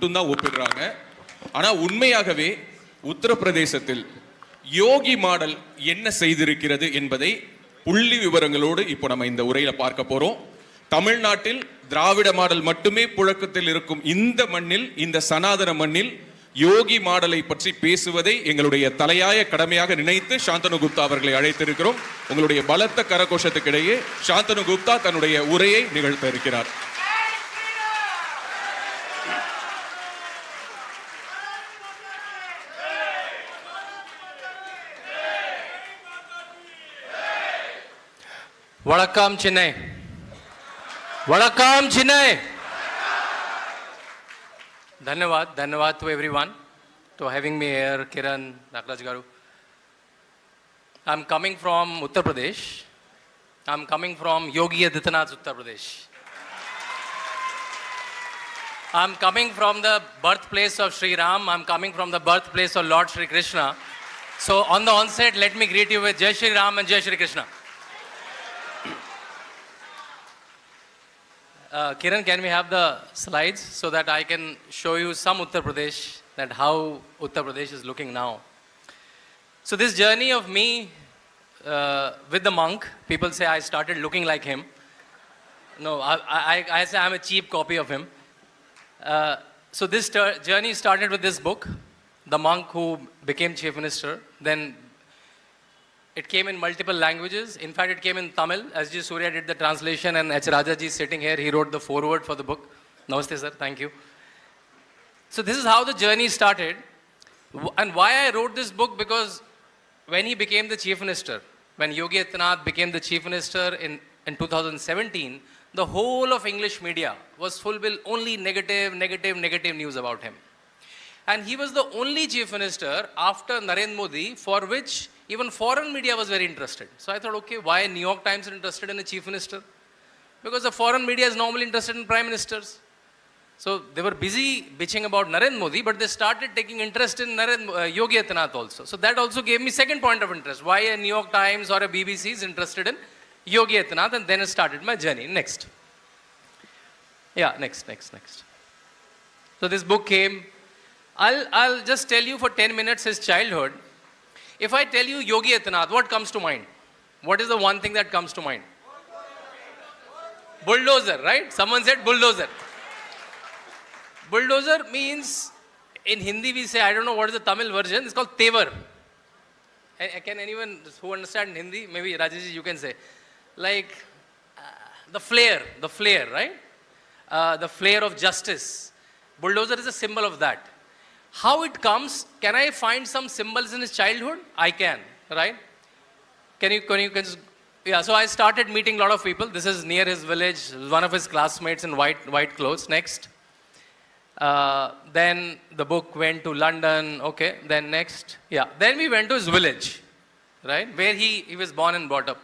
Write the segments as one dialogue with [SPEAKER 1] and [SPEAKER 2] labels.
[SPEAKER 1] மட்டும்தான் ஒப்பிடுறாங்க. ஆனால் உண்மையாகவே உத்தரப்பிரதேசத்தில் யோகி மாடல் என்ன செய்திருக்கிறது என்பதை புள்ளி விவரங்களோடு இப்போ நம்ம இந்த உரையில பார்க்க போறோம். தமிழ்நாட்டில் திராவிட மாடல் மட்டுமே புழக்கத்தில் இருக்கும் இந்த மண்ணில், இந்த சனாதன மண்ணில் யோகி மாடலை பற்றி பேசுவதை எங்களுடைய தலையாய கடமையாக நினைத்து சாந்தனு குப்தா அவர்களை அழைத்திருக்கிறோம். உங்களுடைய பலத்த கரகோஷத்துக்கிடையே சாந்தனு குப்தா தன்னுடைய உரையை நிகழ்த்த இருக்கிறார்.
[SPEAKER 2] Vanakkam Chennai. Vanakkam Chennai. Dhanyavad to everyone to having me here, Kiran, Nagraj Garu. I'm coming from Uttar Pradesh. I'm coming from Yogi Adityanath, Uttar Pradesh. I'm coming from the birthplace of Sri Ram. I'm coming from the birthplace of Lord Shri Krishna. So on the onset, let me greet you with Jai Shri Ram and Jai Shri Krishna. Kiran, can we have the slides so that I can show you some Uttar Pradesh, that how Uttar Pradesh is looking now. So this journey of me with the monk, people say I started looking like him. No, I say I'm a cheap copy of him. So this journey started with this book, The Monk Who Became Chief Minister. Then it came in multiple languages. In fact, it came in Tamil. S.G. Surya did the translation, and H. Rajaji is sitting here. He wrote the foreword for the book. Namaste, sir. Thank you. So this is how the journey started. And why I wrote this book, because when he became the Chief Minister, when Yogi Adityanath became the Chief Minister in 2017, the whole of English media was full with only negative news about him. And he was the only Chief Minister after Narendra Modi for which even foreign media was very interested. So I thought, okay, why New York Times is interested in a Chief Minister? Because the foreign media is normally interested in Prime Ministers. So they were busy bitching about Narendra Modi, but they started taking interest in Yogi Adityanath also. So that also gave me second point of interest. Why a New York Times or a BBC is interested in Yogi Adityanath, and then I started my journey. Next. Yeah, next. So this book came. I'll just tell you for 10 minutes his childhood. If I tell you Yogi Adityanath, what comes to mind? What is the one thing that comes to mind? Bulldozer, right? Someone said bulldozer. Bulldozer means, in Hindi we say, I don't know what is the Tamil version, it's called tevar. Can anyone who understands Hindi, maybe Rajesh, you can say. Like the flare, right? The flare of justice. Bulldozer is a symbol of that. How it comes, can I find some symbols in his childhood? I can, right? Can you yeah, so I started meeting a lot of people. This is near his village, one of his classmates in white clothes. Next. Then the book went to London, okay, then next. Yeah, then we went to his village, right, where he was born and brought up.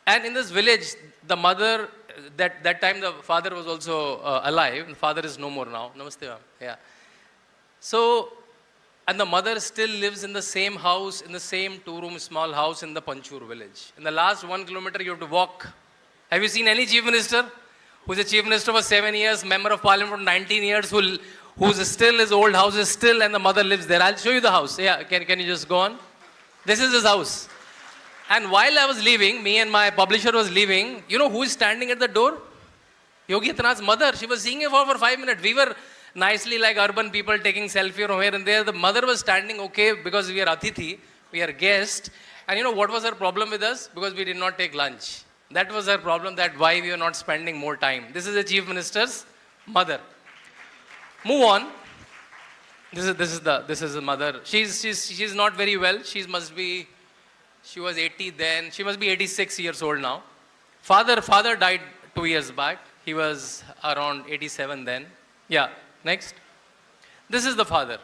[SPEAKER 2] And in this village, the mother, that time the father was also alive. The father is no more now. Namaste, ma'am. Yeah. So, and the mother still lives in the same house, in the same 2-room small house in the Panchur village. In the last 1 kilometer, you have to walk. Have you seen any Chief Minister who's a Chief Minister for 7 years, Member of Parliament for 19 years, who's still, his old house is still, and the mother lives there? I'll show you the house. Yeah, can you just go on? This is his house. And while I was leaving, me and my publisher was leaving, you know who is standing at the door? Yogi Adityanath's mother. She was seeing him for 5 minutes. We were nicely like urban people taking selfie from here and there. The mother was standing, okay, because we are Atithi, we are guest. And you know what was her problem with us? Because we did not take lunch. That was her problem, that why we are not spending more time. This is the Chief Minister's mother. Move on. This is the mother. She's not very well. She was 80 then. She must be 86 years old now. Father died 2 years back. He was around 87 then. Yeah. Next. This is the father.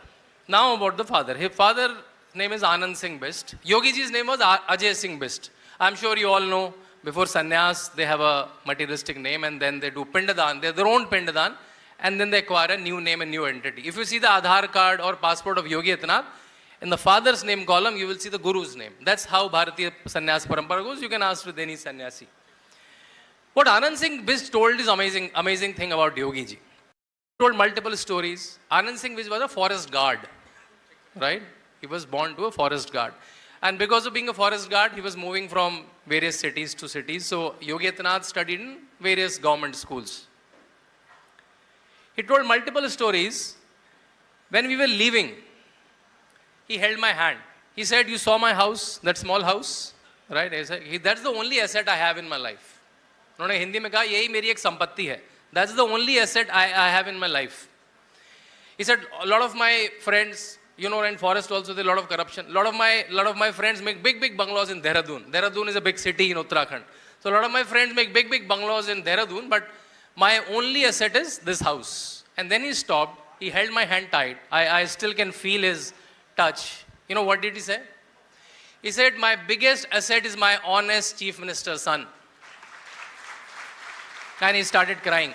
[SPEAKER 2] Now about the father. His father's name is Anand Singh Bist. Yogi ji's name was Ajay Singh Bist. I'm sure you all know, before sannyas, they have a materialistic name, and then they do pindadan. They have their own pindadan, and then they acquire a new name and new entity. If you see the Aadhaar card or passport of Yogi Adityanath, in the father's name column, you will see the Guru's name. That's how Bharatiya sannyas parampara goes. You can ask with any sannyasi. What Anand Singh Bist told is amazing thing about Yogi ji. told multiple stories. Anand Singh, which was a forest guard, right? He was born to a forest guard. And because of being a forest guard, he was moving from various cities to cities. So Yogi Adityanath studied in various government schools. He told multiple stories. When we were leaving, he held my hand. He said, "You saw my house, that small house, right?" I said, "That's the only asset I have in my life." उन्होंने हिंदी में कहा, यही मेरी एक संपत्ति है. That's the only asset I have in my life. He said, a lot of my friends, you know, in forest also there's a lot of corruption. A lot of my friends make big bungalows in Dehradun. Dehradun is a big city in Uttarakhand. So a lot of my friends make big bungalows in Dehradun, but my only asset is this house. And then he stopped. He held my hand tight. I still can feel his touch. You know what did he say? He said, "My biggest asset is my honest chief minister's son." And he started crying.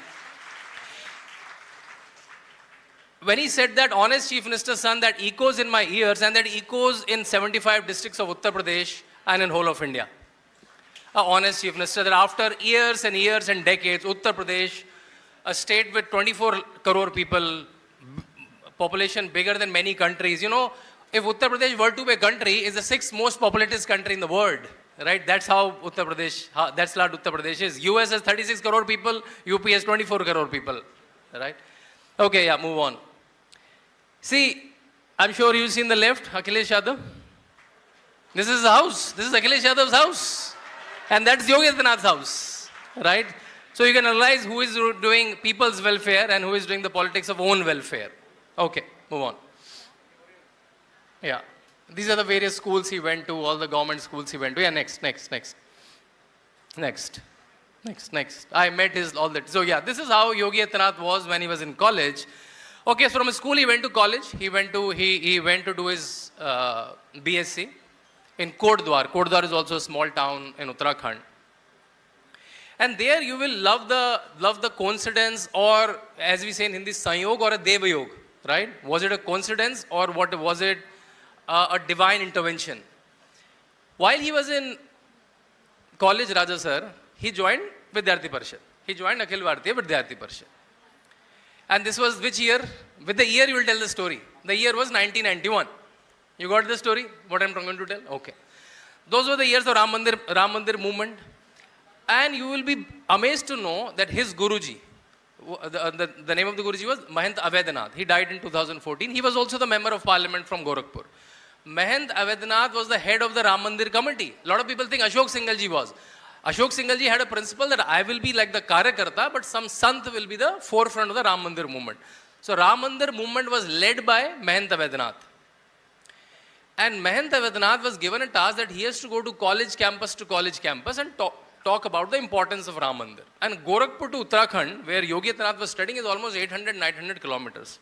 [SPEAKER 2] When he said that, honest chief minister's son, that echoes in my ears, and that echoes in 75 districts of Uttar Pradesh and in whole of India. A honest chief minister, that after years and years and decades, Uttar Pradesh, a state with 24 crore people, population bigger than many countries. You know, if Uttar Pradesh were to be a country, it's the 6th most populous country in the world. Right? That's how Uttar Pradesh, that's what Uttar Pradesh is. US has 36 crore people, UP has 24 crore people. Right? Okay, yeah, move on. See, I'm sure you've seen the left, Akhilesh Yadav. This is his house. This is Akhilesh Yadav's house. And that's Yogi Adityanath's house. Right? So you can analyze who is doing people's welfare and who is doing the politics of own welfare. Okay, move on. Yeah. These are the various schools he went to, all the government schools he went to. Yeah, next. I met his, all that. So yeah, this is how Yogi Adityanath was when he was in college. Okay, so from school he went to college. He went to do his BSc in Kodwar. Kodwar is also a small town in Uttarakhand. And there you will love the coincidence, or as we say in Hindi, Sanyog or a Devayog, right? Was it a coincidence or what was it? A divine intervention. While he was in college, Raja sir, he joined Vidyarthi Parishad. He joined Akhil Bharatiya Vidyarthi Parishad. And this was which year? With the year you will tell the story. The year was 1991. You got the story? What I'm going to tell? Okay. Those were the years of Ram Mandir movement. And you will be amazed to know that his Guruji, the name of the Guruji was Mahant Adityanath. He died in 2014. He was also the member of Parliament from Gorakhpur. Mahant Adityanath was the head of the Ram Mandir committee. A lot of people think Ashok Singhal ji was. Ashok Singhal ji had a principle that I will be like the Karyakarta, but some Sant will be the forefront of the Ram Mandir movement. So Ram Mandir movement was led by Mahant Adityanath. And Mahant Adityanath was given a task that he has to go to college campus and talk about the importance of Ram Mandir. And Gorakhpur to Uttarakhand, where Yogi Adityanath was studying, is almost 800-900 kilometers.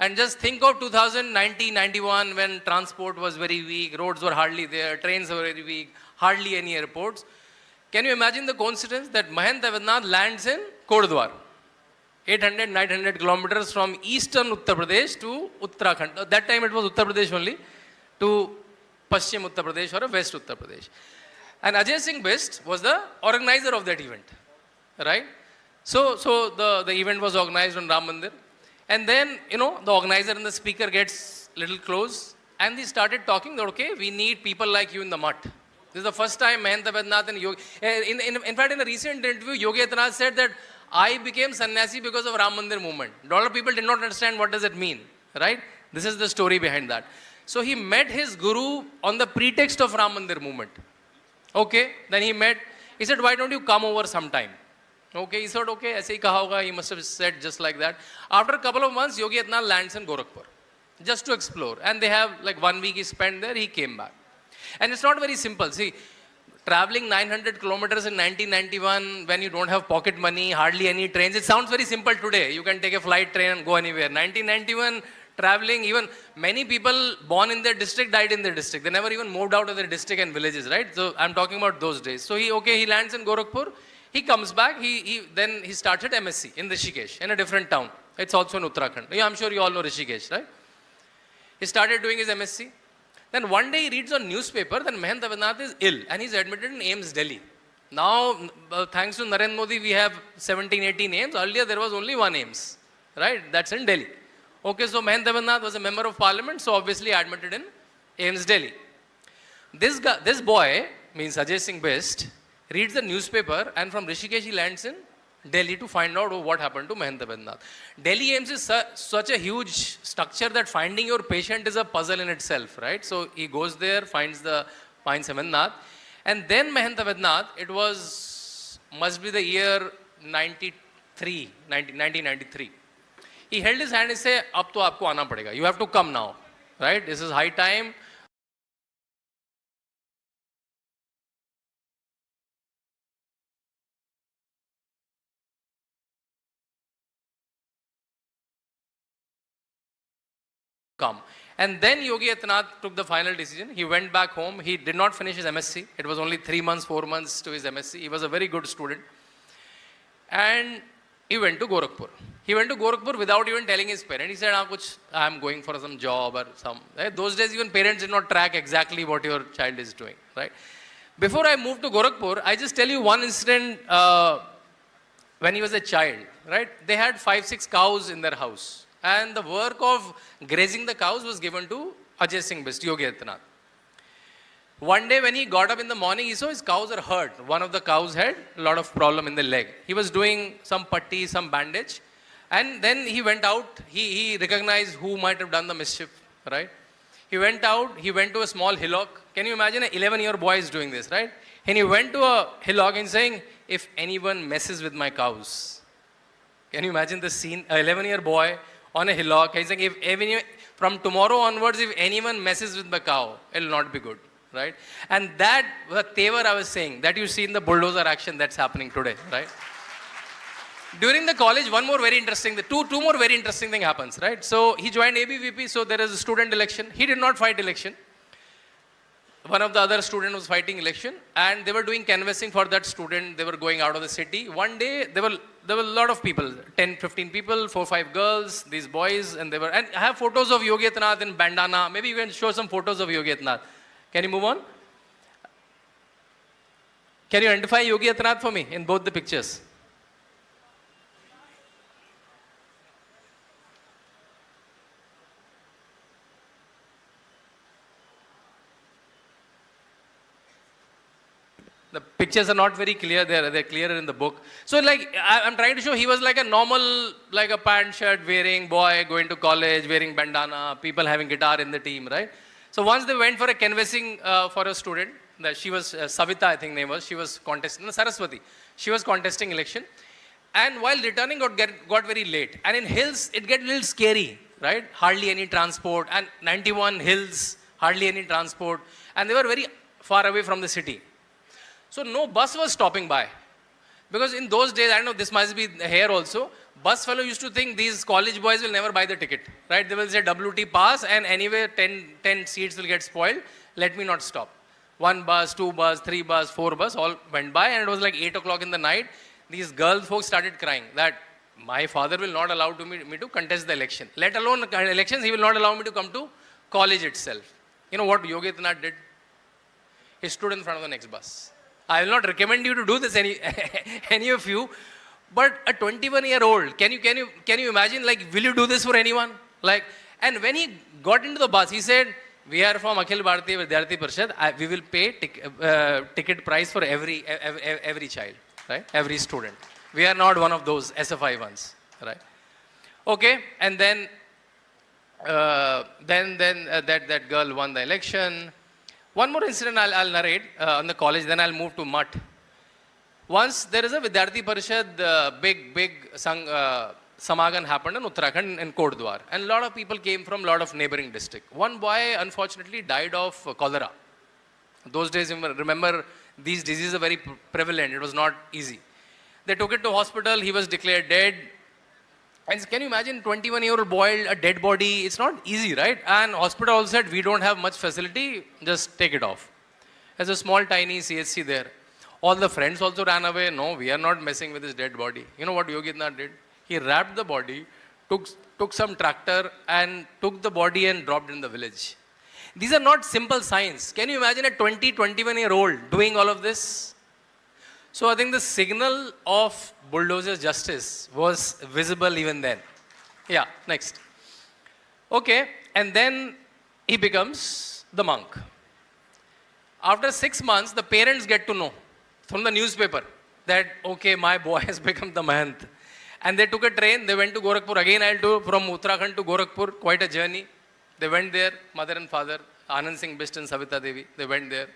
[SPEAKER 2] And just think of 2090-91 when transport was very weak, roads were hardly there, trains were very weak, hardly any airports. Can you imagine the coincidence that Mahant Adityanath lands in Kodwar, 800-900 kilometers from eastern Uttar Pradesh to Uttarakhand. At that time it was Uttar Pradesh only, to Paschim Uttar Pradesh or West Uttar Pradesh. And Ajay Singh Bist was the organizer of that event, right? So the event was organized on Ram Mandir. And then, you know, the organizer and the speaker gets little close and they started talking that, okay, we need people like you in the Mutt. This is the first time Mahant Adityanath and Yogi, in fact, in a recent interview, Yogi Adityanath said that I became sannyasi because of Ram Mandir movement. A lot of people did not understand what does it mean, right? This is the story behind that. So he met his guru on the pretext of Ram Mandir movement. Okay, then he said, why don't you come over sometime? Okay, he said, okay, aise hi kaha hoga, he must have said just like that. After a couple of months, Yogi Adityanath lands in Gorakhpur, just to explore. And they have like 1 week he spent there, he came back. And it's not very simple. See, traveling 900 kilometers in 1991 when you don't have pocket money, hardly any trains, it sounds very simple today. You can take a flight, train and go anywhere. 1991, traveling, even many people born in their district died in their district. They never even moved out of their district and villages, right? So I'm talking about those days. So he lands in Gorakhpur. He comes back. Then he started MSc in Rishikesh, in a different town. It's also in Uttarakhand. Yeah, I'm sure you all know Rishikesh, right? He started doing his MSc. Then one day he reads on newspaper that Mahant Adityanath is ill and he's admitted in AIIMS, Delhi. Now, thanks to Narendra Modi, we have 17, 18 AIIMS. Earlier there was only one AIIMS, right? That's in Delhi. Okay, so Mahant Devanath was a member of parliament, so obviously admitted in AIMS Delhi. This boy, means Ajay Singh Best, reads the newspaper and from Rishikesh he lands in Delhi to find out what happened to Mahant Devanath. Delhi AIMS is such a huge structure that finding your patient is a puzzle in itself, right? So he goes there, finds Devanath, and then Mahant Devanath, it must be the year 1993. He held his hand and said, "Ab to aapko aana padega. You have to come now, right? This is high time." Come. And then Yogi Adityanath took the final decision. He went back home. He did not finish his MSc. It was only 3 months, 4 months to his MSc. He was a very good student. And he went to Gorakhpur. He went to Gorakhpur without even telling his parents. He said, I am going for some job or some. Right? Those days, even parents did not track exactly what your child is doing. Right? Before I moved to Gorakhpur, I just tell you one incident when he was a child. Right? They had 5-6 cows in their house. And the work of grazing the cows was given to Ajay Singh Best, Yogi Adityanath. One day when he got up in the morning, he saw his cows are hurt. One of the cows had a lot of problem in the leg. He was doing some putty, some bandage. And then he went out. He recognized who might have done the mischief, right? He went out. He went to a small hillock. Can you imagine an 11-year-old boy is doing this, right? And he went to a hillock and saying, if anyone messes with my cows. Can you imagine the scene? An 11-year-old boy on a hillock. He's saying, from tomorrow onwards, if anyone messes with my cow, it will not be good, right? And that, Tevar I was saying, that you see in the bulldozer action that's happening today, right? During the college, two more very interesting thing happens, right? So he joined ABVP, so there is a student election. He did not fight election. One of the other student was fighting election, and they were doing canvassing for that student. They were going out of the city. One day, there were a lot of people, 10, 15 people, 4, 5 girls, these boys, and I have photos of Yogi Adityanath in bandana. Maybe you can show some photos of Yogi Adityanath. Can you move on? Can you identify Yogi Adityanath for me in both the pictures? The pictures are not very clear. They're clearer in the book. So I'm trying to show he was like a normal, like a pant shirt wearing boy going to college, wearing bandana, people having guitar in the team, right? So once they went for a canvassing for a student, she was Savita, I think name was, she was contesting, no, Saraswati. She was contesting election. And while returning, got very late. And in hills, it get a little scary, right? Hardly any transport. And 91 hills, hardly any transport. And they were very far away from the city. So no bus was stopping by. Because in those days, I don't know, this must be here also, bus fellow used to think these college boys will never buy the ticket, right? They will say WT pass and anyway 10 seats will get spoiled. Let me not stop. 1 bus, 2 bus, 3 bus, 4 bus, all went by and it was like 8 o'clock in the night. These girl folks started crying that my father will not allow me to contest the election. Let alone elections, he will not allow me to come to college itself. You know what Yogi Adityanath did? He stood in front of the next bus. I will not recommend you to do this, any of you, but a 21-year-old, can you imagine, like, will you do this for anyone? Like, and when he got into the bus, he said, we are from Akhil Bharatiya Vidyarthi Parishad, we will pay ticket price for every child, right? Every student. We are not one of those SFI ones, right? Okay, and then that girl won the election. One more incident I'll narrate on the college, then I'll move to Mutt. Once there is a Vidyarthi Parishad, big Samagan happened in Uttarakhand in Kotdwar. And a lot of people came from a lot of neighboring districts. One boy, unfortunately, died of cholera. Those days, remember, these diseases are very prevalent. It was not easy. They took it to hospital. He was declared dead. And can you imagine 21-year-old boy, a dead body? It's not easy, right? And hospital also said, we don't have much facility, just take it off. There's a small, tiny CHC there. All the friends also ran away. No, we are not messing with this dead body. You know what Yogi Adityanath did? He wrapped the body, took some tractor and took the body and dropped in the village. These are not simple science. Can you imagine a 21-year-old doing all of this? So I think the signal of bulldozer justice was visible even then, Yeah, next. Okay, and then he becomes the monk. After 6 months, the parents get to know from the newspaper that, okay, my boy has become the Mahant. And they took a train, they went to Gorakhpur. Again, I'll do from Uttarakhand to Gorakhpur, quite a journey. They went there, mother and father, Anand Singh Bist and Savita Devi, they went there.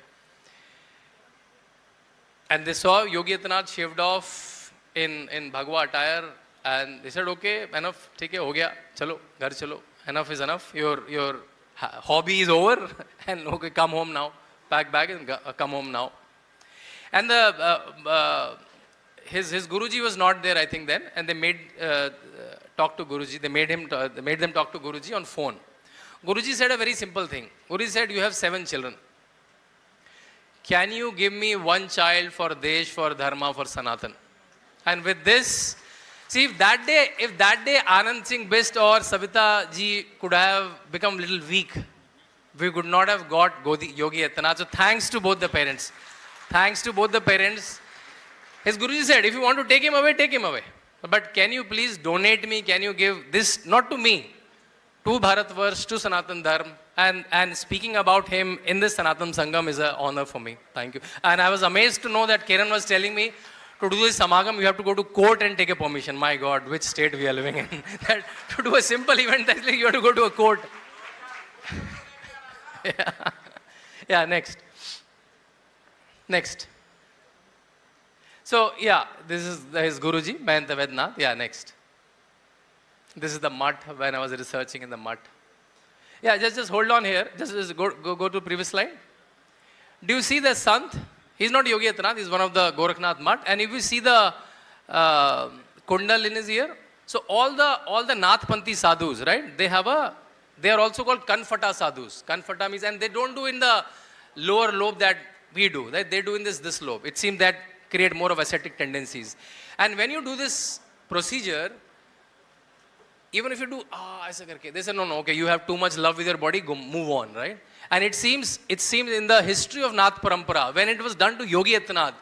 [SPEAKER 2] And they saw Yogi Adityanath shaved off in Bhagwa attire, and they said, okay, enough, theek hai, ho gaya, chalo, ghar chalo, enough is enough, your hobby is over, and okay, come home now, pack bag and come home now. And his Guruji was not there, I think, then, and they made talk to Guruji. They made them talk to Guruji on phone. Guruji said a very simple thing. Guruji said, you have 7 children. Can you give me 1 child for Desh, for Dharma, for Sanatan? And with this, see, if that day Anand Singh Bist or Savita ji could have become a little weak, we could not have got Yogi Adityanath. So thanks to both the parents. Thanks to both the parents. His Guruji said, if you want to take him away, take him away. But can you please donate me? Can you give this, not to me, to Bharatvarsh, to Sanatan Dharma, and speaking about him in this Sanatan Sangam is an honor for me. Thank you. And I was amazed to know that Kiran was telling me, to do this Samagam, you have to go to court and take a permission. My God, which state we are living in. That to do a simple event, that's like you have to go to a court. Yeah, next. Next. So, yeah, this is his Guruji, Mahant Vednath. Yeah, next. This is the Mutt, when I was researching in the Mutt. Yeah, just hold on here. Just go to the previous slide. Do you see the Sant? He's not Yogi Adityanath, he's one of the Gorakhnath Mutt. And if you see the kundal in his ear, so all the Nathpanthi sadhus, right? They are also called Kanfata sadhus. Kanfata means, and they don't do in the lower lobe that we do, right? They do in this lobe. It seems that create more of ascetic tendencies. And when you do this procedure, even if you do, they say, no, okay, you have too much love with your body, go move on, right? And it seems in the history of Nath Parampara, when it was done to Yogi Adityanath,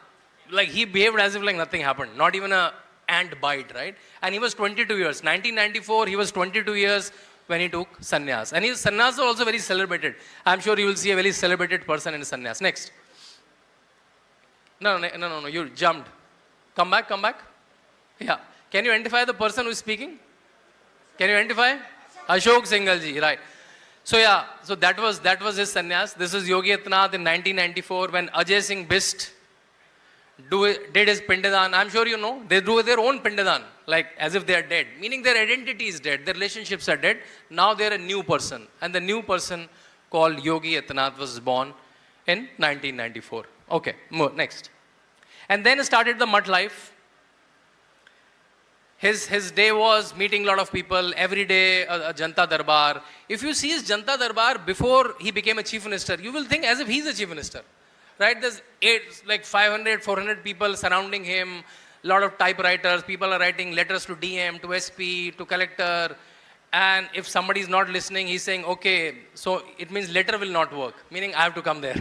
[SPEAKER 2] like he behaved as if like nothing happened, not even a ant bite, right? And he was 22 years. 1994, he was 22 years when he took sannyas. And his sannyas are also very celebrated. I'm sure you will see a very celebrated person in sannyas. Next. No, you jumped. Come back. Yeah. Can you identify the person who is speaking? Can you identify? Ashok Singhal ji, right. So yeah, so that was his sannyas. This is Yogi Adityanath in 1994 when Ajay Singh Bist did his pindadan. I'm sure you know, they do their own pindadan, like as if they are dead. Meaning their identity is dead, their relationships are dead. Now they are a new person. And the new person called Yogi Adityanath was born in 1994. Okay, next. And then started the Mutt life. His day was meeting a lot of people, every day a Janta Darbar. If you see his Janta Darbar before he became a chief minister, you will think as if he's a chief minister, right? There's 500, 400 people surrounding him, a lot of typewriters, people are writing letters to DM, to SP, to collector. And if somebody is not listening, he's saying, okay, so it means letter will not work, meaning I have to come there.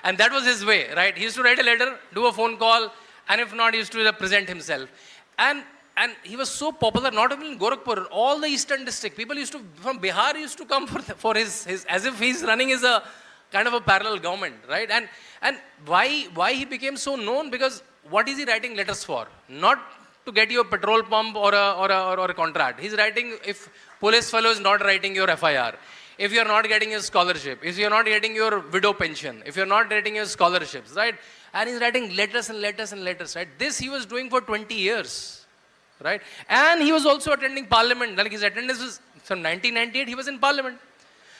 [SPEAKER 2] And that was his way, right? He used to write a letter, do a phone call, and if not, he used to present himself. And he was so popular, not only in Gorakhpur, all the eastern district. People used to, from Bihar, used to come for his, as if he's running as a kind of a parallel government, right? And why he became so known? Because what is he writing letters for? Not to get you a petrol pump or a contract. He's writing if police fellow is not writing your FIR, if you're not getting your scholarship, if you're not getting your widow pension, if you're not getting your scholarships, right? And he's writing letters and letters and letters, right? This he was doing for 20 years. Right? And he was also attending parliament. Like his attendance was from 1998, he was in parliament.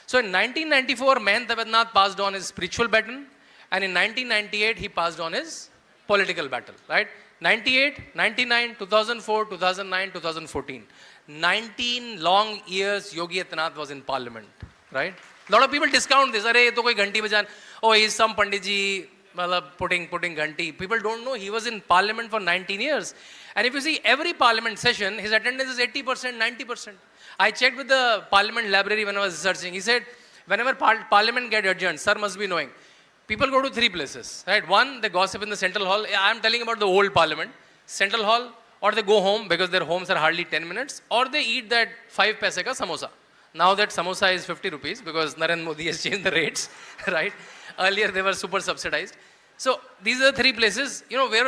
[SPEAKER 2] So in 1994, Mahant Vednath passed on his spiritual baton, and in 1998, he passed on his political battle. Right? 98, 99, 2004, 2009, 2014. 19 long years Yogi Adityanath was in parliament. Right? A lot of people discount this. Arey, to koi ghanti bajan. Oh, he's some Panditji putting ghanti. People don't know he was in parliament for 19 years. And if you see every parliament session, his attendance is 80%, 90%. I checked with the parliament library when I was researching. He said, whenever parliament get adjourned, sir must be knowing, people go to 3 places, right? One, they gossip in the central hall. I am telling about the old parliament. Central hall or they go home because their homes are hardly 10 minutes, or they eat that 5 paise ka samosa. Now that samosa is 50 rupees because Narendra Modi has changed the rates, right? Earlier they were super subsidized. So these are the three places. You know, where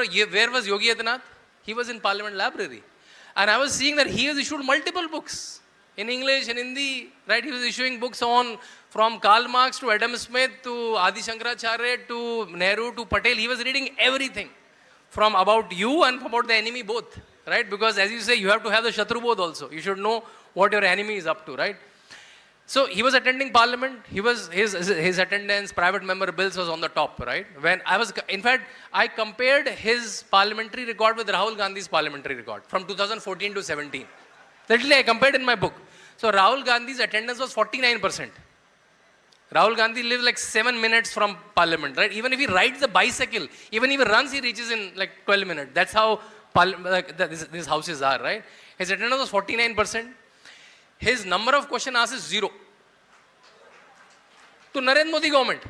[SPEAKER 2] was Yogi Adityanath? He was in Parliament Library. And I was seeing that he has issued multiple books in English and Hindi, right? He was issuing books on from Karl Marx to Adam Smith to Adi Shankaracharya to Nehru to Patel. He was reading everything from about you and about the enemy both, right? Because as you say, you have to have the Shatru bodh also. You should know what your enemy is up to, right? So he was attending Parliament. He was his attendance, private member bills was on the top, right? When I was, in fact, I compared his parliamentary record with Rahul Gandhi's parliamentary record from 2014 to 17. Literally, I compared in my book. So Rahul Gandhi's attendance was 49%. Rahul Gandhi lives like 7 minutes from Parliament, right? Even if he rides the bicycle, even if he runs, he reaches in like 12 minutes. That's how these houses are, right? His attendance was 49%. His number of question asked is 0. To Narendra Modi government.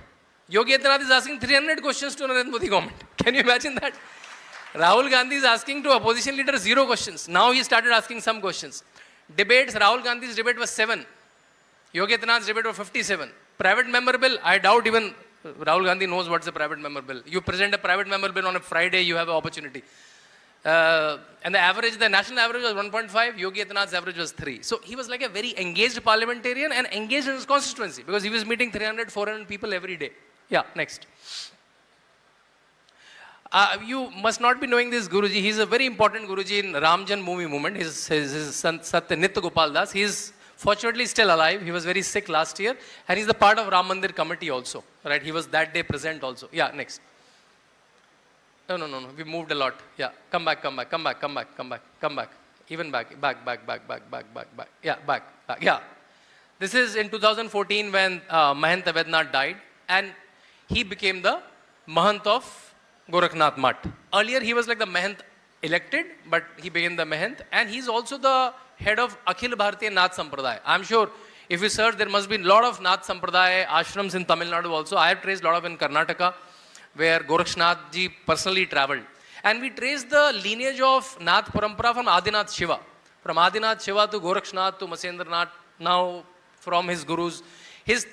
[SPEAKER 2] Yogi Adityanath is asking 300 questions to Narendra Modi government. Can you imagine that? Rahul Gandhi is asking to opposition leader 0 questions. Now he started asking some questions. Debates, Rahul Gandhi's debate was 7. Yogi Adityanath's debate was 57. Private member bill, I doubt even Rahul Gandhi knows what's a private member bill. You present a private member bill on a Friday, you have an opportunity. And the average, the national average was 1.5, Yogi Adityanath's average was 3. So he was like a very engaged parliamentarian and engaged in his constituency because he was meeting 300, 400 people every day. Yeah, next. You must not be knowing this Guruji. He's a very important Guruji in Ramjan movie movement. His son Satya Nitya Gopal Das. He's fortunately still alive. He was very sick last year. And he's the part of Ram Mandir committee also. Right? He was that day present also. Yeah, next. No. We moved a lot. Yeah, come back. Even back. Yeah, back. Yeah. This is in 2014 when Mahant Avednath died. And he became the Mahant of Gorakhnath Mutt. Earlier he was like the Mahant elected, but he became the Mahant. And he's also the head of Akhil Bharatiya Nath Sampradaya. I'm sure if you search, there must be a lot of Nath Sampradaya ashrams in Tamil Nadu also. I have traced a lot of in Karnataka, where Gorakhnath ji personally traveled. And we traced the lineage of Nath Parampara from Adinath Shiva. From Adinath Shiva to Gorakhnath to Masendranath, now from his gurus. His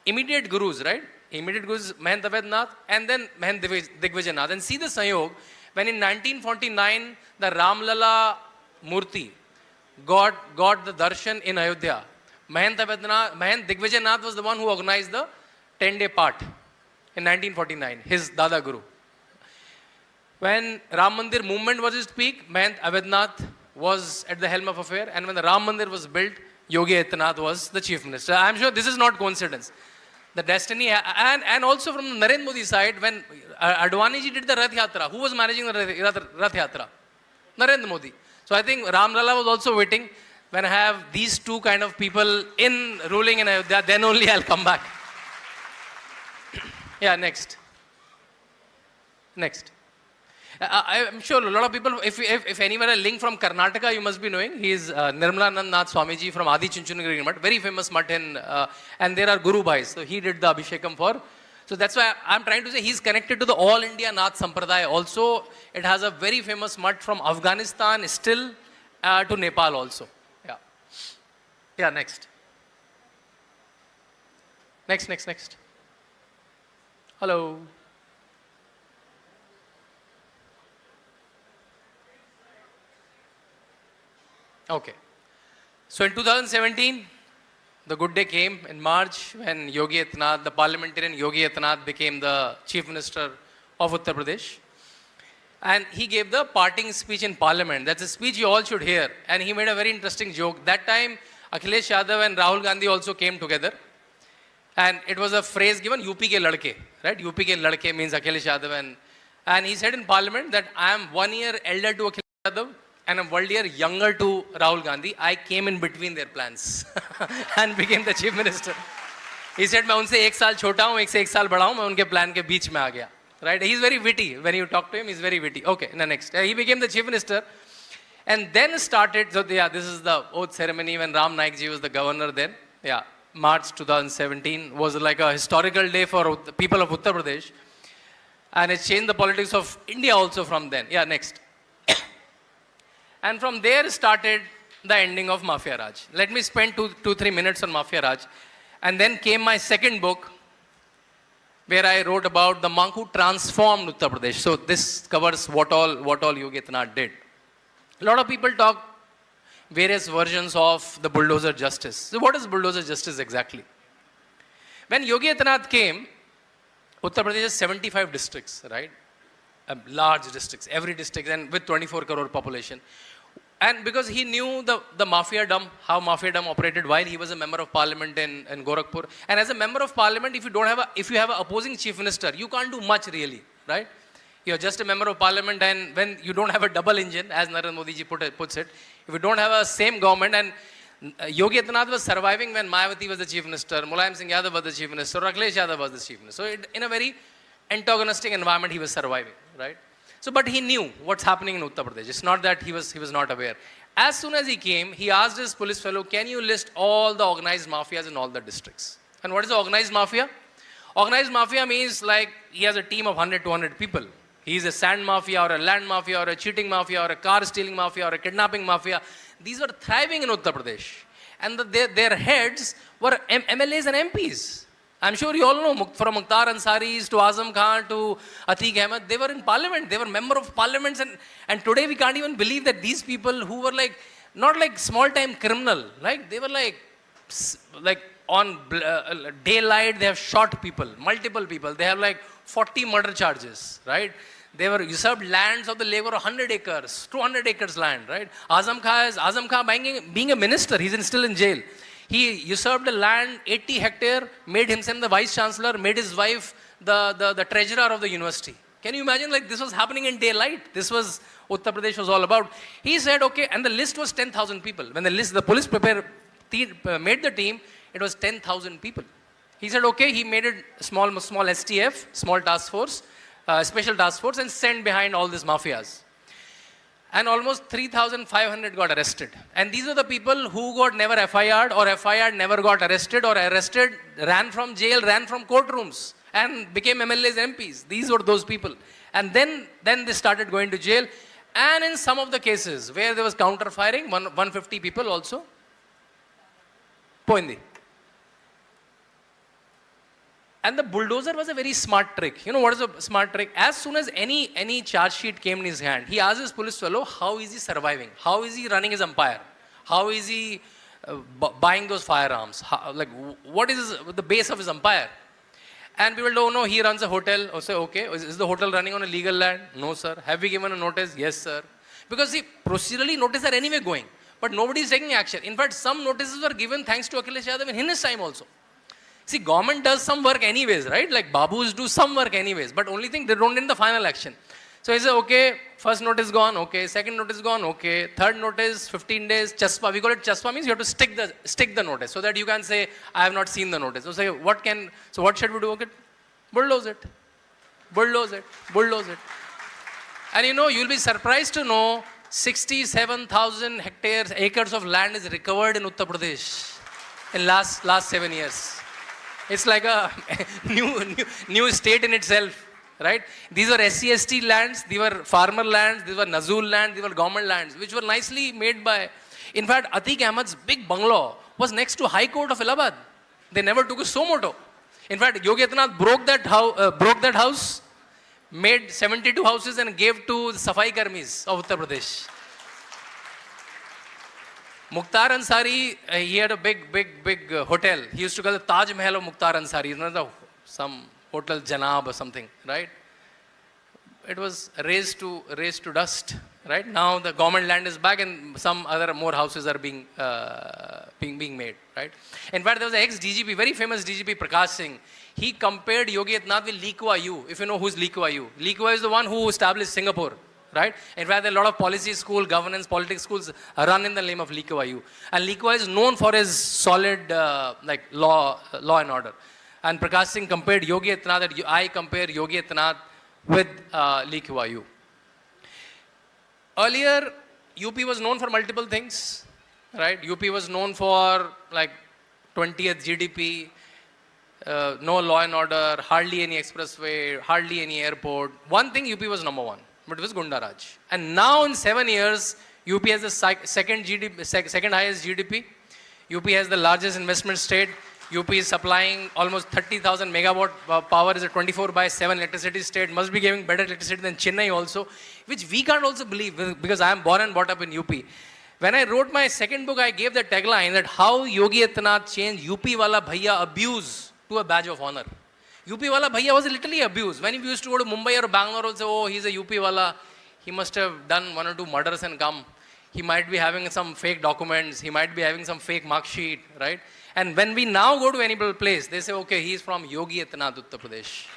[SPEAKER 2] immediate gurus, right? Immediate gurus, Mahant Avednath and then Mahant Digvijayanath. And see the Sanyog, when in 1949, the Ramlala Murti got the darshan in Ayodhya. Mahant Digvijayanath was the one who organized the 10-day part in 1949, his Dada Guru. When Ram Mandir movement was at its peak, Mahant Avednath was at the helm of affair, and when the Ram Mandir was built, Yogi Adityanath was the chief minister. I'm sure this is not coincidence. The destiny, and also from the Narendra Modi side, when Advani ji did the Rath Yatra, who was managing the Rath Yatra? Narendra Modi. So I think Ram Lala was also waiting. When I have these two kind of people in ruling in Ayodhya, then only I'll come back. Yeah, next. I'm sure a lot of people, if anyone a link from Karnataka, you must be knowing. He is Nirmalanand Nath Swamiji from Adi Chunchanagiri Mutt, very famous mutt in, and there are Guru Bhais. So he did the Abhishekam for. So that's why I'm trying to say he's connected to the All India Nath Sampradaya. Also, it has a very famous mutt from Afghanistan still to Nepal also. Yeah. Yeah, next. Next. Hello. Okay. So in 2017, the good day came in March when Yogi Adityanath, the parliamentarian Yogi Adityanath, became the chief minister of Uttar Pradesh. And he gave the parting speech in parliament. That's a speech you all should hear. And he made a very interesting joke. That time, Akhilesh Yadav and Rahul Gandhi also came together. And it was a phrase given, UP ke ladke, right? UP ke ladke means Akhilesh Yadav. And he said in parliament that I am 1 year elder to Akhilesh Yadav and I'm 1 year younger to Rahul Gandhi. I came in between their plans and became the chief minister. He said, मैं उनसे 1 साल छोटा हूँ, 1 से 1 साल बड़ा हूँ, मैं उनके plan के बीच में आ गया. Right? He's very witty. When you talk to him, he's very witty. Okay, next. He became the chief minister. And then started, so yeah, this is the oath ceremony when Ram Naik ji was the governor then. Yeah, March 2017 was like a historical day for the people of Uttar Pradesh. And it changed the politics of India also from then. Yeah, next. And from there started the ending of Mafia Raj. Let me spend 3 minutes on Mafia Raj. And then came my second book, where I wrote about the monk who transformed Uttar Pradesh. So this covers what all Yogi Adityanath did. A lot of people talk various versions of the bulldozer justice. So what is bulldozer justice exactly? When Yogi Adityanath came, Uttar Pradesh has 75 districts, right? Large districts, every district, and with 24 crore population. And because he knew the mafiadom, how mafiadom operated while he was a member of parliament in Gorakhpur. And as a member of parliament, if you have an opposing chief minister, you can't do much really, right? You're just a member of parliament, and when you don't have a double engine, as Narendra Modi ji puts it, if you don't have a same government, and Yogi Adityanath was surviving when Mayawati was the chief minister, Mulayam Singh Yadav was the chief minister, Akhilesh Yadav was the chief minister. So in a very antagonistic environment, he was surviving, right? So, but he knew what's happening in Uttar Pradesh. It's not that he was not aware. As soon as he came, he asked his police fellow, can you list all the organized mafias in all the districts? And what is the organized mafia? Organized mafia means like he has a team of 100, 200 people. He's a sand mafia or a land mafia or a cheating mafia or a car stealing mafia or a kidnapping mafia. These were thriving in Uttar Pradesh. And their heads were MLAs and MPs. I'm sure you all know, from Mukhtar Ansari's to Azam Khan to Atiq Ahmed, they were in parliament. They were member of parliaments. And today we can't even believe that these people who were like, not like small-time criminal, like they were like on daylight, they have shot people, multiple people. They have like 40 murder charges, right? They were usurped lands of the labor of 100 acres, 200 acres land, right? Azam Khan being a minister, he's still in jail. He usurped a land, 80 hectare, made himself the vice chancellor, made his wife the treasurer of the university. Can you imagine, like this was happening in daylight? This was, Uttar Pradesh was all about. He said, okay, and the list was 10,000 people. When the police made the team, it was 10,000 people. He said, okay, he made it small STF, small task force, special task force, and sent behind all these mafias. And almost 3,500 got arrested. And these are the people who got never FIR'd, or FIR'd never got arrested, or arrested, ran from jail, ran from courtrooms, and became MLAs, MPs. These were those people. And then they started going to jail. And in some of the cases where there was counter firing, 150 people also, poindi. And the bulldozer was a very smart trick. You know what is a smart trick? As soon as any charge sheet came in his hand, he asked his police fellow, how is he surviving? How is he running his empire? How is he buying those firearms? What is the base of his empire? And people don't know, he runs a hotel. Or say, okay, is the hotel running on a legal land? No, sir. Have we given a notice? Yes, sir. Because see, procedurally notices are anyway going. But nobody is taking action. In fact, some notices were given thanks to Akhilesh Yadav in his time also. See, government does some work anyways, right? Like Babus do some work anyways, but only thing they don't in the final action. So he said, okay, first notice gone, okay, second notice gone, okay, third notice, 15 days, chaspa. We call it chaspa, means you have to stick the notice so that you can say, I have not seen the notice. So say, what should we do? Okay, bulldoze it. And you know, you'll be surprised to know 67,000 acres of land is recovered in Uttar Pradesh in last 7 years. It's like a new state in itself, right? These were SC/ST lands, these were farmer lands, these were Nazul lands, these were government lands, which were nicely made by, in fact, Atiq Ahmed's big bungalow was next to High Court of Allahabad. They never took a suo moto. In fact, Yogi Adityanath broke that house, made 72 houses and gave to the Safai Karmis of Uttar Pradesh. Mukhtar Ansari, he had a big hotel. He used to call the Taj Mahal of Mukhtar Ansari. Some hotel Janab or something, right? It was raised to dust, right? Now the government land is back and some other more houses are being made, right? In fact, there was an ex-DGP, very famous DGP, Prakash Singh. He compared Yogi Adityanath with Lee Kuan Yew, if you know who's Lee Kuan Yew. Lee Kuan Yew is the one who established Singapore. Right? In fact, there are a lot of policy school, governance, politics schools run in the name of Lee Kuan Yew. And Lee Kuan Yew is known for his solid law and order. And Prakash Singh compared Yogi Adityanath, I compare Yogi Adityanath with Lee Kuan Yew. Earlier, UP was known for multiple things, right? UP was known for like 20th GDP, no law and order, hardly any expressway, hardly any airport. One thing, UP was number one. But it was Gunda Raj. And now in 7 years, UP has the second highest GDP. UP has the largest investment state. UP is supplying almost 30,000 megawatt power, is a 24/7 electricity state, must be giving better electricity than Chennai also, which we can't also believe because I am born and brought up in UP. When I wrote my second book, I gave the tagline that how Yogi Adityanath changed UP wala bhaiya abuse to a badge of honor. UP wala bhaiya was literally abused. When we used to go to Mumbai or Bangalore, we'll say, oh, he's a UP wala, he must have done 1 or 2 murders and come. He might be having some fake documents, he might be having some fake mark sheet, right? And when we now go to any place, they say, okay, he's from Yogi Adityanath, Uttar Pradesh.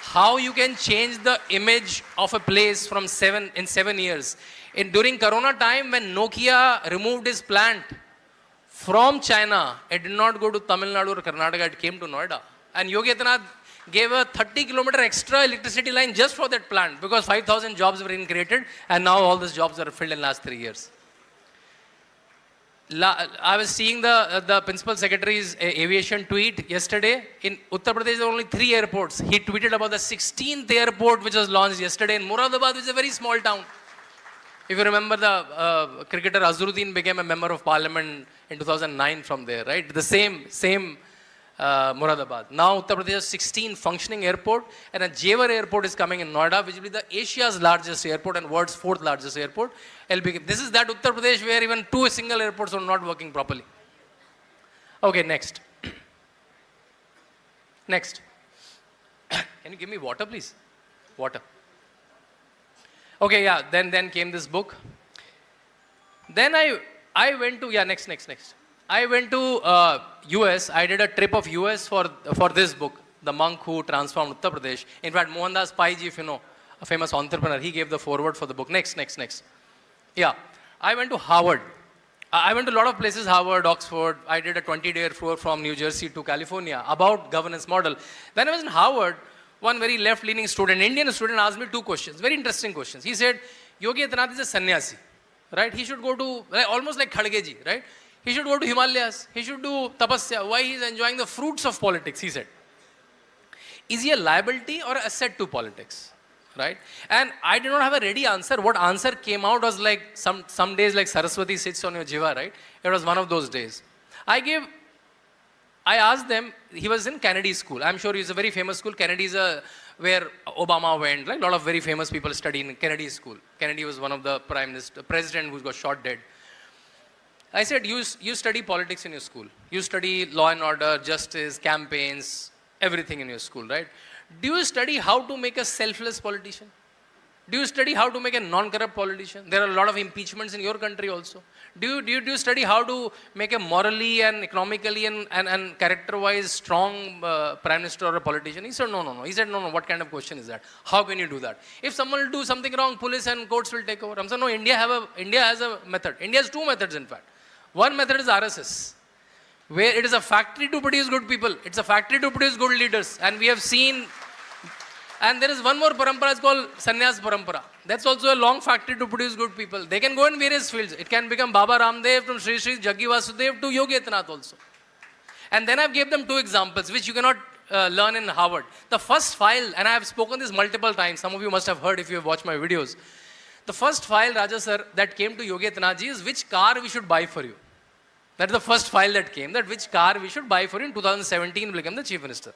[SPEAKER 2] How you can change the image of a place from 7 years. During Corona time, when Nokia removed his plant from China, it did not go to Tamil Nadu or Karnataka, it came to Noida. And Yogi Adityanath gave a 30-kilometer extra electricity line just for that plant because 5,000 jobs were created and now all these jobs are filled in the last 3 years. I was seeing the principal secretary's aviation tweet yesterday. In Uttar Pradesh, there are only 3 airports. He tweeted about the 16th airport which was launched yesterday in Moradabad, which is a very small town. If you remember, the cricketer Azharuddin became a member of parliament in 2009 from there, right? The same Moradabad. Now Uttar Pradesh has 16 functioning airport, and a Jewar airport is coming in Noida, which will be the Asia's largest airport and world's 4th largest airport. This is that Uttar Pradesh where even 2 single airports are not working properly. Okay, next. Next. Can you give me water, please? Water. Okay, yeah, then came this book. Then I went to, next. I went to US. I did a trip of US for this book, The Monk Who Transformed Uttar Pradesh. In fact, Mohandas Pai ji, if you know, a famous entrepreneur, he gave the foreword for the book. Next. Yeah, I went to Harvard. I went to a lot of places, Harvard, Oxford. I did a 20-day tour from New Jersey to California about governance model. When I was in Harvard, one very left-leaning student, Indian student, asked me 2 questions, very interesting questions. He said, Yogi Adityanath is a sannyasi, right? He should go to, almost like Khadgeji, right? He should go to Himalayas. He should do tapasya. Why he is enjoying the fruits of politics, he said. Is he a liability or an asset to politics, right? And I did not have a ready answer. What answer came out was like some days like Saraswati sits on your jiva, right? It was one of those days. I asked them, he was in Kennedy School. I'm sure he's a very famous school. Kennedy is where Obama went. Like a lot of very famous people study in Kennedy School. Kennedy was one of the president who got shot dead. I said, you study politics in your school. You study law and order, justice, campaigns, everything in your school, right? Do you study how to make a selfless politician? Do you study how to make a non-corrupt politician? There are a lot of impeachments in your country also. Do you study how to make a morally and economically and character-wise strong prime minister or a politician? He said, no. He said, no, what kind of question is that? How can you do that? If someone will do something wrong, police and courts will take over. I said, no, India has a method. India has 2 methods, in fact. One method is RSS, where it is a factory to produce good people. It's a factory to produce good leaders. And we have seen, and there is one more parampara, it's called Sannyas Parampara. That's also a long factory to produce good people. They can go in various fields. It can become Baba Ramdev from Sri Sri Jaggi Vasudev to Yogi Adityanath also. And then I've gave them 2 examples, which you cannot learn in Harvard. The first file, and I have spoken this multiple times, some of you must have heard if you have watched my videos. The first file, Raja sir, that came to Yogi Adityanath ji is which car we should buy for you. That is the first file that came, that which car we should buy for you. In 2017, he became the chief minister.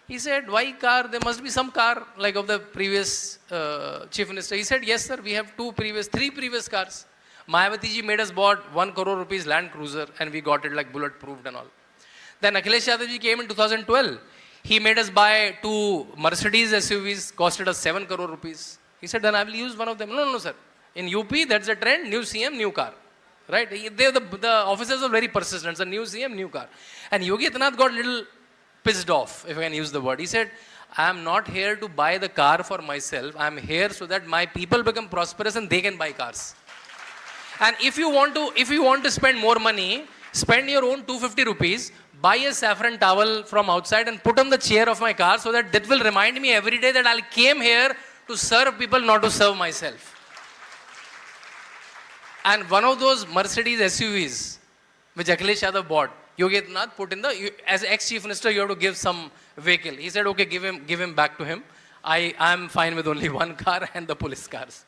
[SPEAKER 2] He said, why car? There must be some car like of the previous chief minister. He said, yes sir, we have 3 previous cars. Mayawati ji made us bought 1 crore rupees Land Cruiser and we got it like bulletproofed and all. Then Akhilesh Yadav ji came in 2012. He made us buy 2 Mercedes SUVs, costed us 7 crore rupees. He said, then I will use one of them. No, sir. In UP, that's the trend, new CM, new car. Right? The officers are very persistent. It's a new CM, new car. And Yogi Adityanath got a little pissed off, if I can use the word. He said, I am not here to buy the car for myself. I am here so that my people become prosperous and they can buy cars. And if you want to spend more money, spend your own 250 rupees, buy a saffron towel from outside and put on the chair of my car so that will remind me every day that I came here to serve people, not to serve myself. And one of those Mercedes SUVs, which Akhilesh Yadav bought, Yogi Adityanath put in as ex-chief minister, you have to give some vehicle. He said, okay, give him back to him. I am fine with only 1 car and the police cars.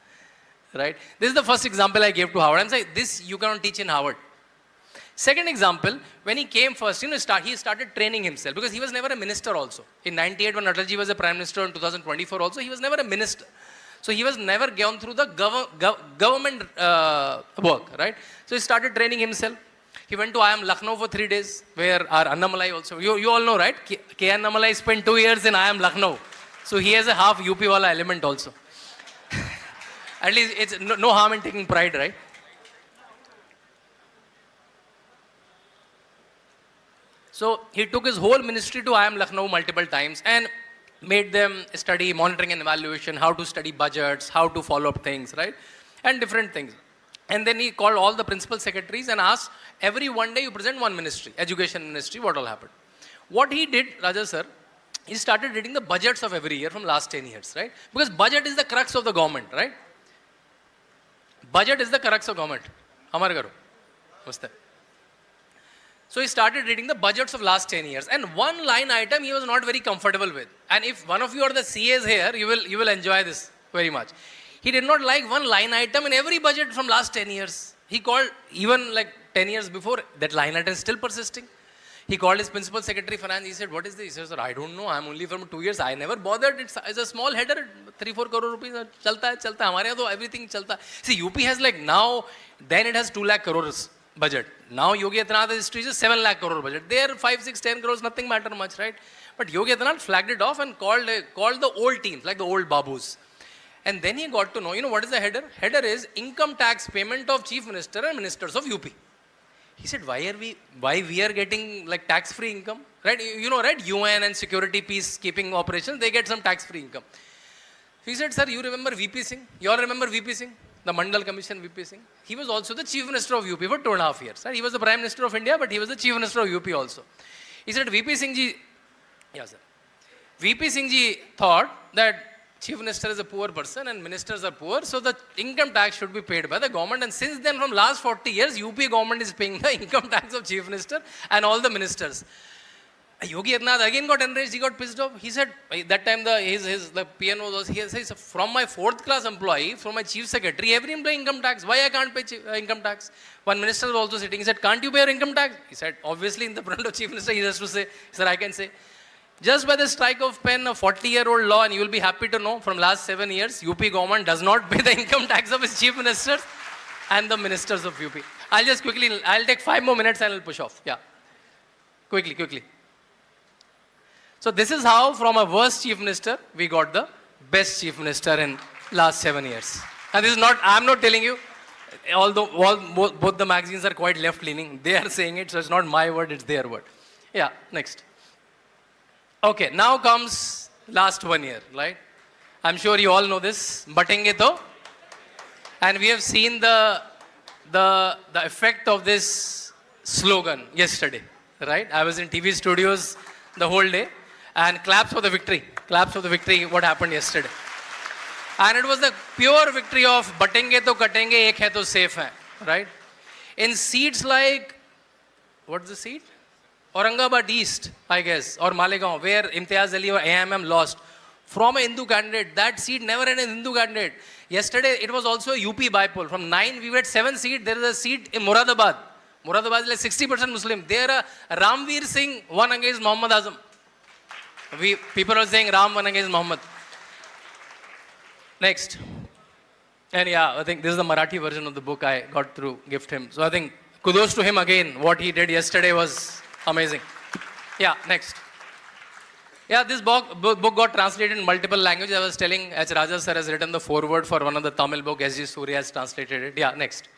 [SPEAKER 2] Right? This is the first example I gave to Howard. I'm saying this you cannot teach in Howard. Second example, when he came first, he started training himself because he was never a minister also. In 98, when Atalji was a prime minister, in 2024 also, he was never a minister. So he was never gone through the government work, right? So he started training himself. He went to IIM Lucknow for 3 days, where our Annamalai also, you all know, right? K. Annamalai spent 2 years in IIM Lucknow. So he has a half UP wala element also. At least it's no harm in taking pride, right? So he took his whole ministry to IIM Lucknow multiple times and made them study monitoring and evaluation, how to study budgets, how to follow up things, right? And different things. And then he called all the principal secretaries and asked, every one day you present one ministry, education ministry, what will happen? What he did, Raja sir, he started reading the budgets of every year from last 10 years, right? Because budget is the crux of the government, right? Budget is the crux of government. Amar karo. Namaste. So he started reading the budgets of last 10 years. And one line item he was not very comfortable with. And if one of you are the CAs here, you will enjoy this very much. He did not like one line item in every budget from last 10 years. He called, even like 10 years before, that line item is still persisting. He called his principal secretary finance. He said, what is this? He said, sir, I don't know. I'm only from 2 years. I never bothered. It's a small header, 3-4 crore rupees. Chalta hai, chalta hai. Hamare yahan to everything chalta. See, UP has like now, then it has 2 lakh crores budget. Now Yogi Adityanath history is 7 lakh crore budget. There 5, 6, 10 crores, nothing matter much, right? But Yogi Adityanath flagged it off and called the old teams, like the old babus. And then he got to know, what is the header? Header is income tax payment of chief minister and ministers of UP. He said, why we are getting like tax-free income? Right? Right? UN and security peacekeeping operations, they get some tax-free income. He said, sir, you remember VP Singh? You all remember VP Singh? The Mandal Commission VP Singh? He was also the chief minister of UP for 2.5 years. Right? He was the prime minister of India, but he was the chief minister of UP also. He said, VP Singh ji, yes, sir. VP Singh ji thought that chief minister is a poor person and ministers are poor, so the income tax should be paid by the government. And since then, from last 40 years, UP government is paying the income tax of chief minister and all the ministers. Yogi Adityanath again got enraged, he got pissed off. He said, that time the PN was, he says, from my 4th class employee, from my chief secretary, every employee income tax. Why I can't pay income tax? One minister was also sitting, he said, can't you pay your income tax? He said, obviously in the front of chief minister, he has to say, sir, I can say. Just by the strike of pen, a 40-year-old law, and you will be happy to know, from last 7 years, UP government does not pay the income tax of its chief ministers and the ministers of UP. I'll take 5 more minutes and I'll push off. Yeah. Quickly. So this is how from a worst chief minister, we got the best chief minister in last 7 years. And this is not, I'm not telling you, although both the magazines are quite left-leaning, they are saying it, so it's not my word, it's their word. Yeah, next. Okay, now comes last 1 year, right? I'm sure you all know this. Batenge to. And we have seen the effect of this slogan yesterday, right? I was in TV studios the whole day. And claps for the victory. Claps for the victory, what happened yesterday. And it was the pure victory of Batenge to katenge, ek hai to safe hai, right? In seats like, what's the seat? Aurangabad East, I guess, or Malegaon, where Imtiaz Ali or AMM lost from a Hindu candidate. That seat never had a Hindu candidate. Yesterday, it was also a UP bypoll. From 9, we had 7 seats. There is a seat in Moradabad. Moradabad is like 60% Muslim. There, Ramveer Singh won against Muhammad Azam. People are saying Ram won against Muhammad. Next. And yeah, I think this is the Marathi version of the book I got to gift him. So I think kudos to him again. What he did yesterday was amazing. Yeah, next. Yeah, this book got translated in multiple languages. I was telling H. Raja sir has written the foreword for one of the Tamil book. S.G. Surya has translated it. Yeah, next.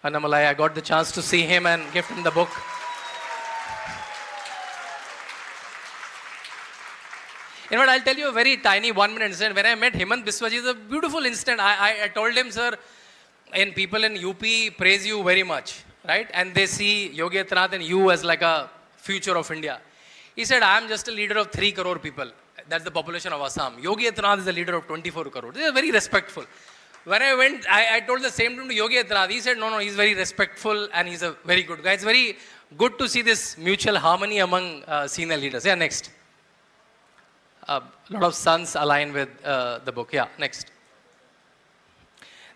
[SPEAKER 2] Annamalai, I got the chance to see him and gift him the book. In fact, I'll tell you a very tiny 1-minute incident. When I met Hemant Biswaji, it's a beautiful incident. I told him, sir, and people in UP praise you very much, right? And they see Yogi Adityanath and you as like a future of India. He said, I am just a leader of 3 crore people. That's the population of Assam. Yogi Adityanath is a leader of 24 crore. They are very respectful. When I went, I told the same thing to Yogi Adityanath. He said, no, he's very respectful and he's a very good guy. It's very good to see this mutual harmony among senior leaders. Yeah, next. A lot of sons align with the book. Yeah, next.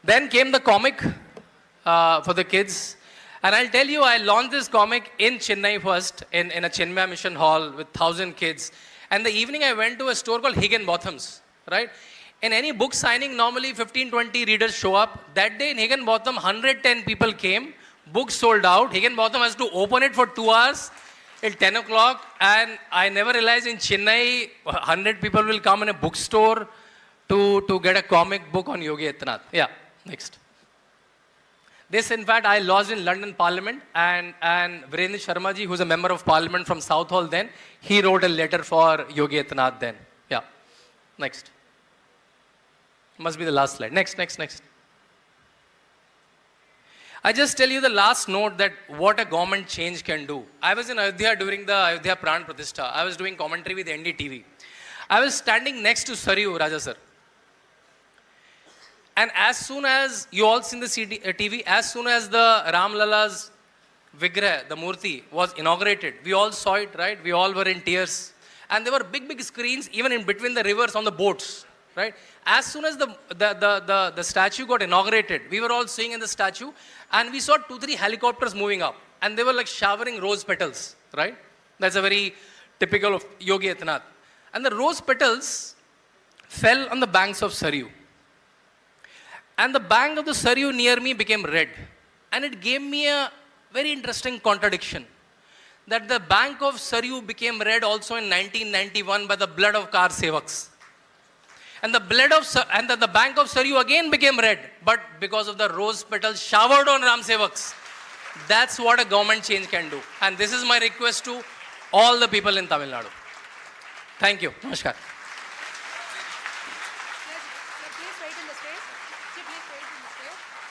[SPEAKER 2] Then came the comic for the kids. And I'll tell you, I launched this comic in Chennai first, in a Chenmaya Mission Hall with 1,000 kids. And the evening I went to a store called Higginbotham's, right? In any book signing, normally 15, 20 readers show up. That day in Higginbotham, 110 people came. Books sold out. Higginbotham has to open it for 2 hours till 10 o'clock. And I never realized in Chennai, 100 people will come in a bookstore to get a comic book on Yogi Adityanath. Yeah, next. This, in fact, I lodged in London Parliament, and Virendra Sharma ji, who's a member of Parliament from South Hall then, he wrote a letter for Yogi Adityanath then. Yeah. Next. Must be the last slide. Next. I just tell you the last note that what a government change can do. I was in Ayodhya during the Ayodhya Pran Pratishtha. I was doing commentary with NDTV. I was standing next to Saryu Raja sir. And as soon as, you all seen the TV, as soon as the Ram Lala's Vigrah, the Murti, was inaugurated, we all saw it, right? We all were in tears. And there were big screens even in between the rivers on the boats, right? As soon as the statue got inaugurated, we were all seeing in the statue, and we saw 2-3 helicopters moving up. And they were like showering rose petals, right? That's a very typical of Yogi Adityanath. And the rose petals fell on the banks of Saryu. And the bank of the Saryu near me became red. And it gave me a very interesting contradiction. That the bank of Saryu became red also in 1991 by the blood of Kar Sevaks. And the bank of Saryu again became red, but because of the rose petals showered on Ram Sevaks. That's what a government change can do. And this is my request to all the people in Tamil Nadu. Thank you. Namaskar.